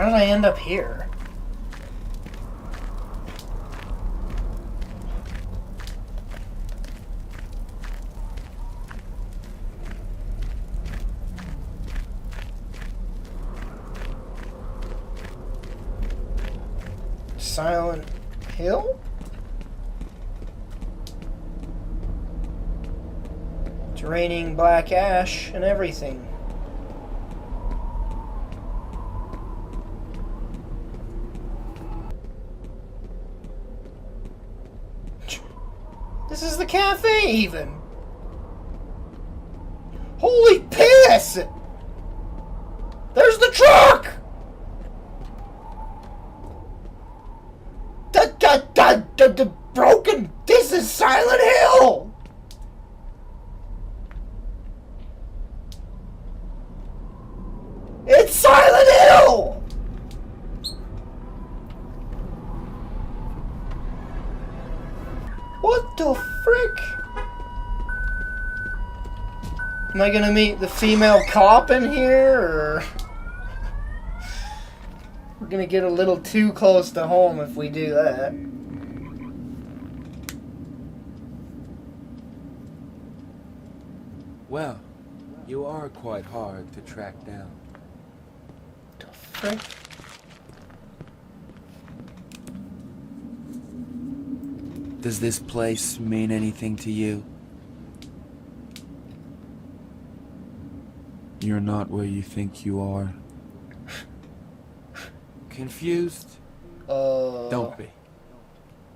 How did I end up here? Silent Hill? It's raining black ash and everything. This is the cafe even. Holy piss! There's the truck! The broken... This is Silent Hill! It's Silent Hill! What the frick? Am I gonna meet the female cop in here, or... We're gonna get a little too close to home if we do that. Well, you are quite hard to track down. The frick? Does this place mean anything to you? You're not where you think you are. Confused? Don't be.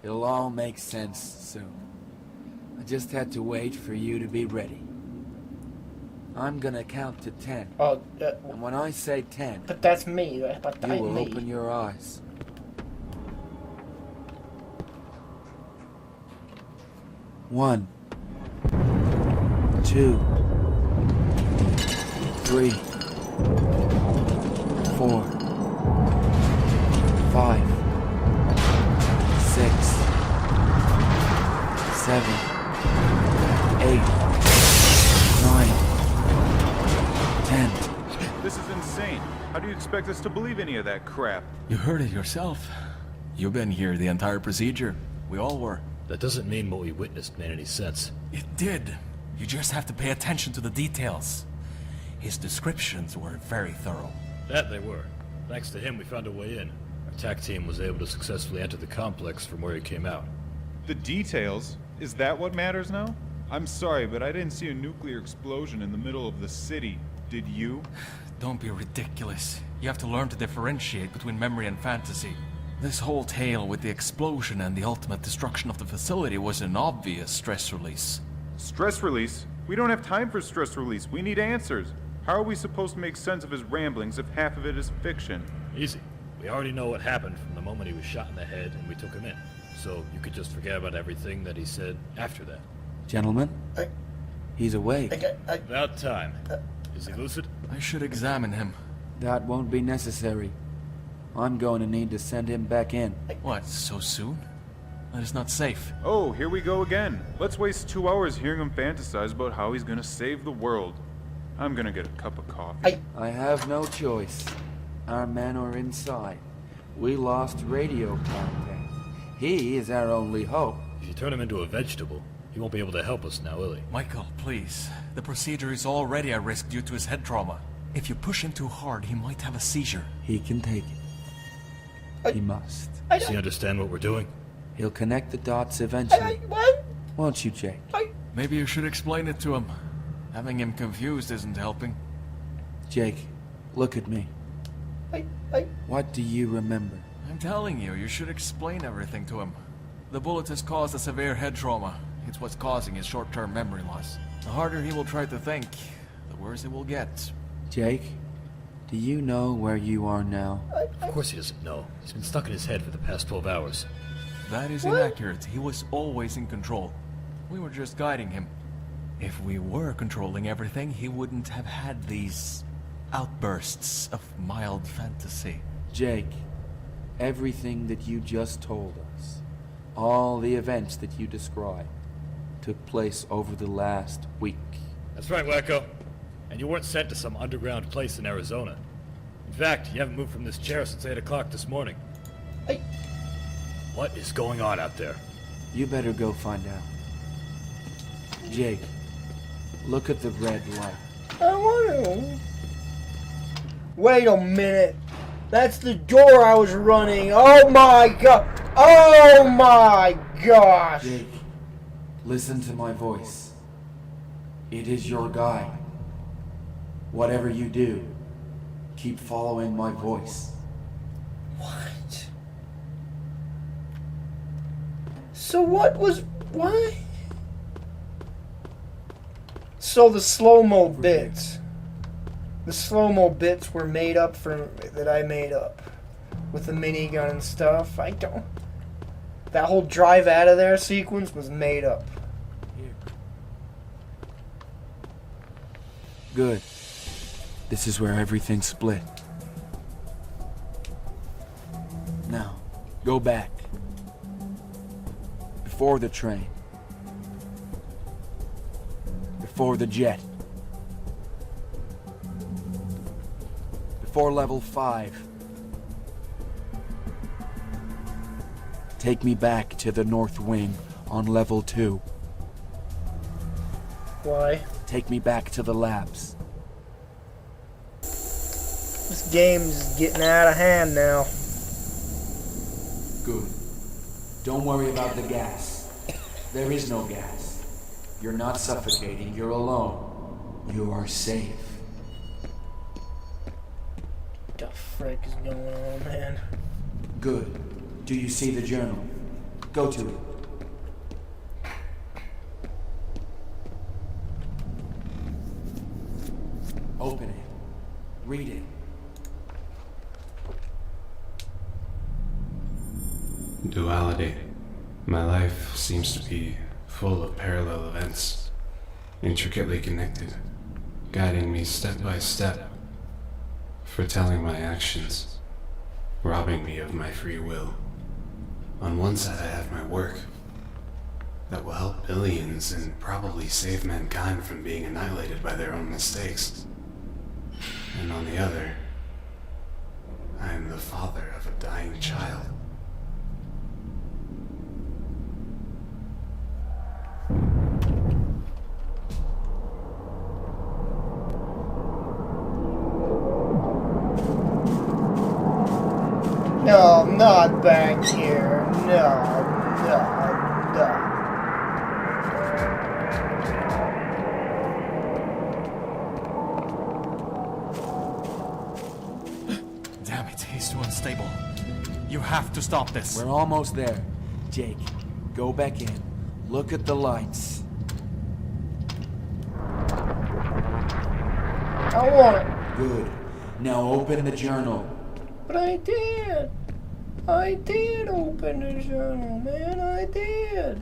It'll all make sense soon. I just had to wait for you to be ready. I'm gonna count to 10. And when I say 10, but that's me. But you will open your eyes. 1, 2, 3, 4, 5, 6, 7, 8, 9, 10. This is insane. How do you expect us to believe any of that crap? You heard it yourself. You've been here the entire procedure. We all were. That doesn't mean what we witnessed made any sense. It did. You just have to pay attention to the details. His descriptions were very thorough. That they were. Thanks to him, we found a way in. Our attack team was able to successfully enter the complex from where he came out. The details? Is that what matters now? I'm sorry, but I didn't see a nuclear explosion in the middle of the city. Did you? Don't be ridiculous. You have to learn to differentiate between memory and fantasy. This whole tale with the explosion and the ultimate destruction of the facility was an obvious stress release. Stress release? We don't have time for stress release. We need answers. How are we supposed to make sense of his ramblings if half of it is fiction? Easy. We already know what happened from the moment he was shot in the head and we took him in. So you could just forget about everything that he said after that. Gentlemen, he's awake. About time. Is he lucid? I should examine him. That won't be necessary. I'm going to need to send him back in. What, so soon? That is not safe. Oh, here we go again. Let's waste 2 hours hearing him fantasize about how he's gonna save the world. I'm gonna get a cup of coffee. I have no choice. Our men are inside. We lost radio contact. He is our only hope. If you turn him into a vegetable, he won't be able to help us now, will he? Michael, please. The procedure is already at risk due to his head trauma. If you push him too hard, he might have a seizure. He can take it. He must. Does he understand what we're doing? He'll connect the dots eventually. What? Won't you, Jake? Maybe you should explain it to him. Having him confused isn't helping. Jake, look at me. What do you remember? I'm telling you, you should explain everything to him. The bullet has caused a severe head trauma. It's what's causing his short-term memory loss. The harder he will try to think, the worse it will get. Jake, do you know where you are now? Of course he doesn't know. He's been stuck in his head for the past 12 hours. That is inaccurate. He was always in control. We were just guiding him. If we were controlling everything, he wouldn't have had these outbursts of mild fantasy. Jake, everything that you just told us, all the events that you described, took place over the last week. That's right, Wacko. And you weren't sent to some underground place in Arizona. In fact, you haven't moved from this chair since 8 o'clock this morning. Hey. What is going on out there? You better go find out. Jake, look at the red light. I want to. Wait a minute. That's the door I was running. Oh my god. Oh my gosh. Jake, listen to my voice. It is your guide. Whatever you do, keep following my voice. What? So what? So the slow-mo bits. The slow-mo bits were made up that I made up. With the minigun and stuff. That whole drive out of there sequence was made up. Here. Good. This is where everything split. Now, go back. Before the train. Before the jet. Before level 5. Take me back to the North Wing on level 2. Why? Take me back to the labs. This game's getting out of hand now. Good. Don't worry about the gas. There is no gas. You're not suffocating. You're alone. You are safe. What the frick is going on, man? Good. Do you see the journal? Go to it. Open it. Read it. Duality. My life seems to be full of parallel events, intricately connected, guiding me step by step, foretelling my actions, robbing me of my free will. On one side I have my work that will help billions and probably save mankind from being annihilated by their own mistakes. And on the other, I am the father of a dying child. No, not back here. No. Damn it, he's too unstable. You have to stop this. We're almost there. Jake, go back in. Look at the lights. I want it. Good. Now open the journal. But I did. I did open the journal, man. I did.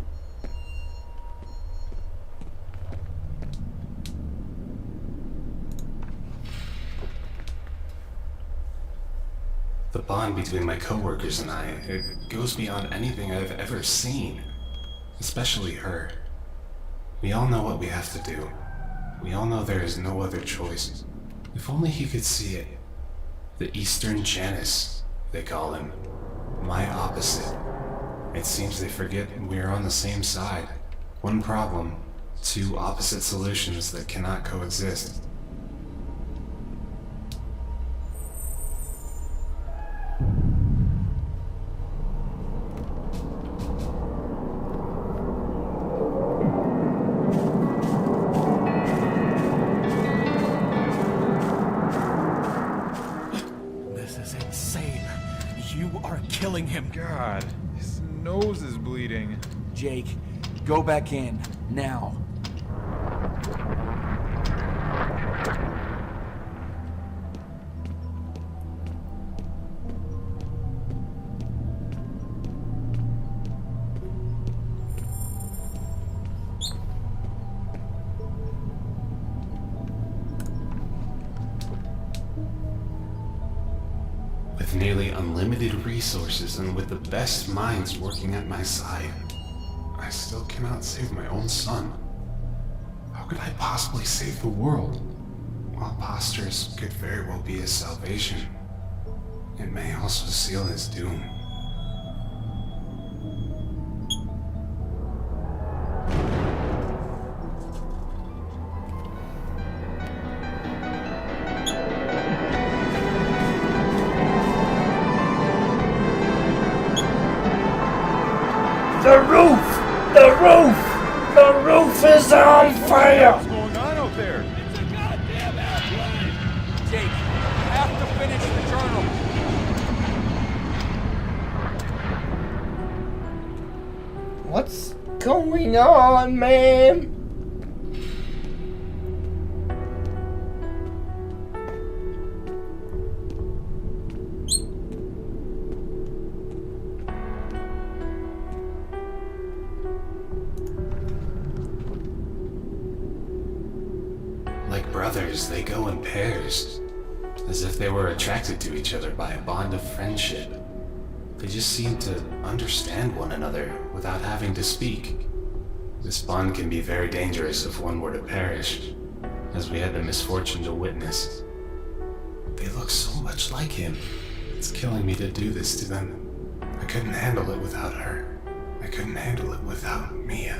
The bond between my coworkers and I, it goes beyond anything I've ever seen. Especially her. We all know what we have to do. We all know there is no other choice. If only he could see it. The Eastern Janus, they call him. My opposite. It seems they forget we're on the same side. One problem, two opposite solutions that cannot coexist. Killing him. God, his nose is bleeding. Jake, go back in, now. With nearly unlimited resources and with the best minds working at my side, I still cannot save my own son. How could I possibly save the world? while postures could very well be his salvation, it may also seal his doom. The roof! The roof! The roof is on fire! What's going on out there? It's a goddamn airplane! Jake, you have to finish the journal. What's going on, man? Like brothers, they go in pairs, as if they were attracted to each other by a bond of friendship. They just seem to understand one another without having to speak. This bond can be very dangerous if one were to perish, as we had the misfortune to witness. They look so much like him. It's killing me to do this to them. I couldn't handle it without her. I couldn't handle it without Mia.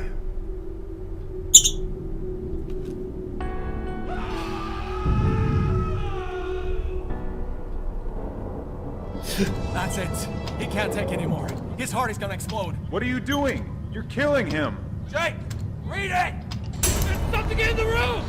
That's it. He can't take anymore. His heart is gonna explode. What are you doing? You're killing him. Jake, read it! There's something in the room!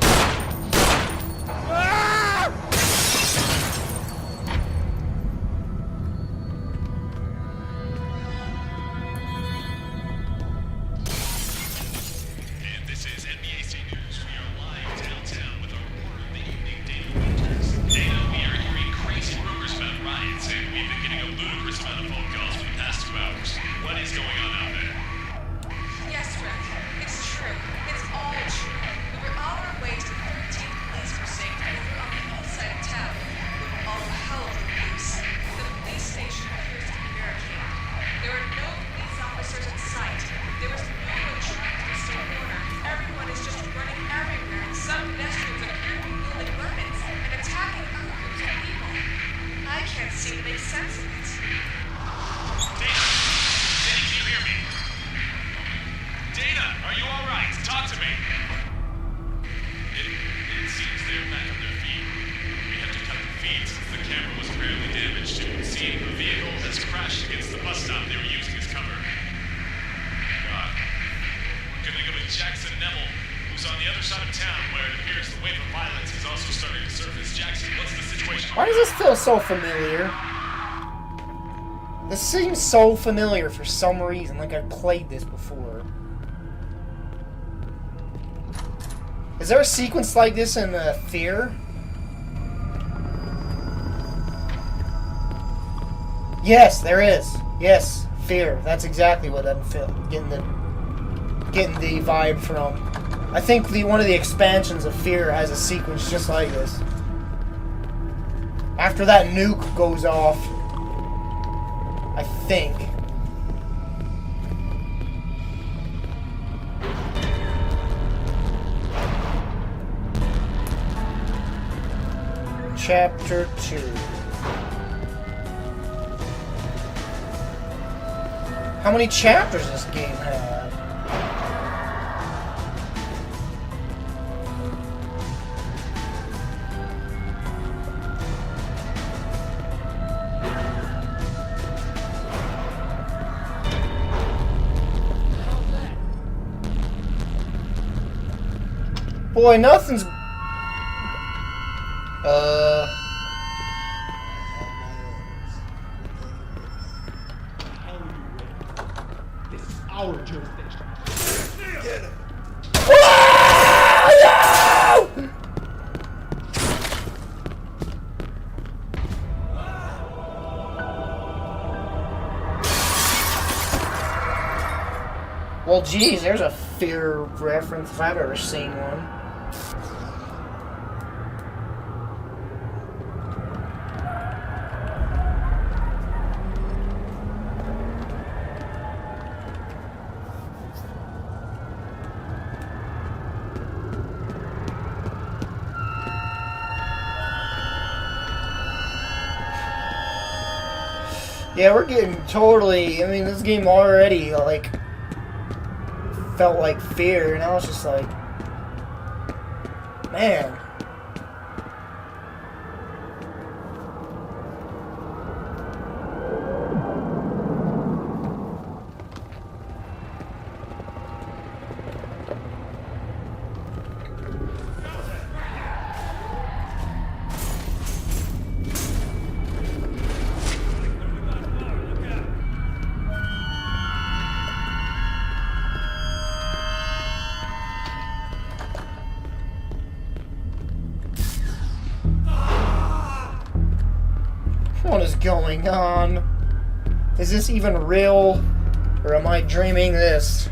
And this is NBAC News. We are live downtown with a report of the evening Dana Winters. Dana, we are hearing crazy rumors about riots, and we've been getting a ludicrous amount of phone calls for the past 2 hours. What is going on out there? Yes, Rick. It's true. It's all true. We were on our way to the 13th Police Precinct over on the east side of town. We were all hell over loose. The police station appears to be barricaded. There are no police officers in sight. There is no one trying to restore order. Everyone is just running everywhere, and some pedestrians appear to be wielding weapons and attacking other groups of people. I can't seem to make sense of it. Dana! Dana, can you hear me? Dana, are you alright? Talk to me! It seems they're back on their feet. We have to cut the feed since the camera was apparently damaged. It would seem the vehicle has crashed against the bus stop they were using as cover. God. We're gonna go to Jackson Neville, who's on the other side of town where it appears the wave of violence is also starting to surface. Jackson, what's the situation? Why does this feel so familiar? This seems so familiar for some reason, like I've played this before. Is there a sequence like this in Fear? Yes, there is. Yes, Fear. That's exactly what I'm getting the vibe from. I think one of the expansions of Fear has a sequence just like this. After that nuke goes off, I think. Chapter 2. How many chapters does this game have? Boy, nothing's... This is our jurisdiction. Get him. Ah, no! Well, geez, there's a Fear reference if I've ever seen one. Yeah, we're getting totally... I mean, this game already, like, felt like fear, and I was just like... Man. What is going on? Is this even real? Or am I dreaming this?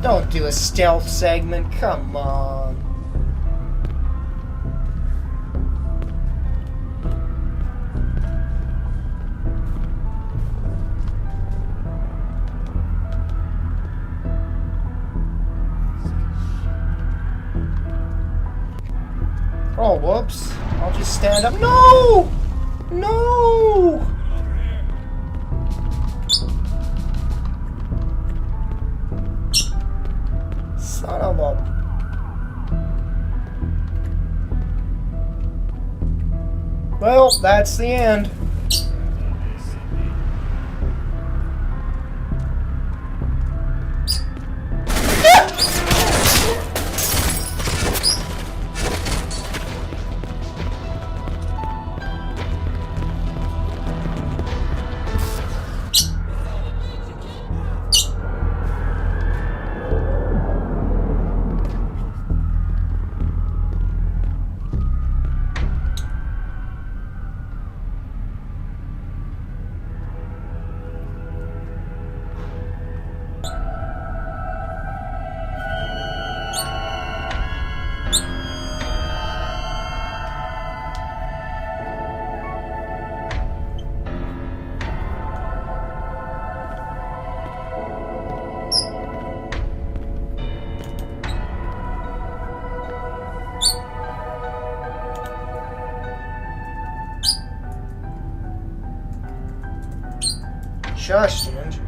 Don't do a stealth segment, come on. Oh, whoops. I'll just stand up. No! No! Son of a... Well, that's the end. Shush, Ginge.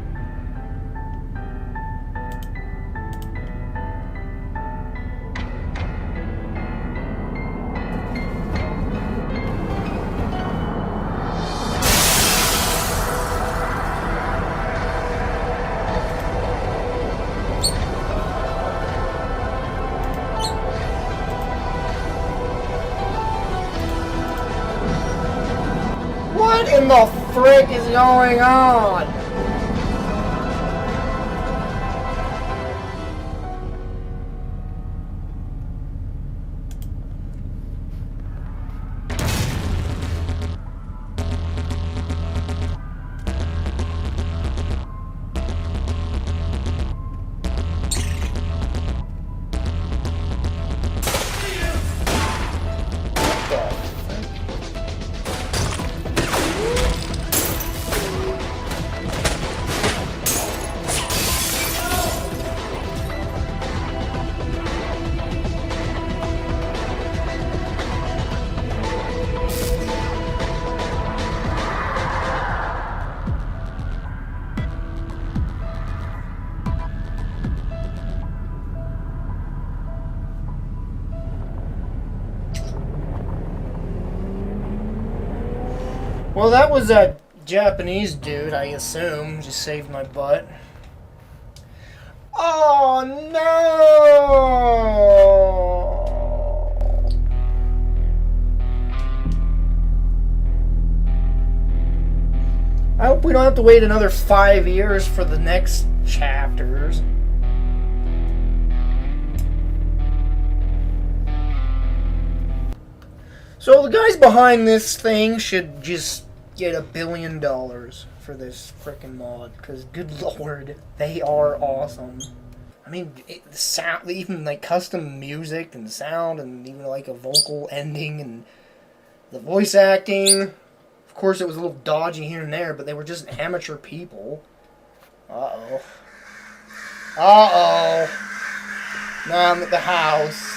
What in the frick is going on? Well, that was that Japanese dude, I assume. Just saved my butt. Oh, no! I hope we don't have to wait another 5 years for the next chapters. So the guys behind this thing should just get $1 billion for this frickin' mod, because good lord, they are awesome. I mean, the sound, even like custom music and sound, and even like a vocal ending, and the voice acting. Of course, it was a little dodgy here and there, but they were just amateur people. Uh-oh. Uh-oh. Now I'm at the house.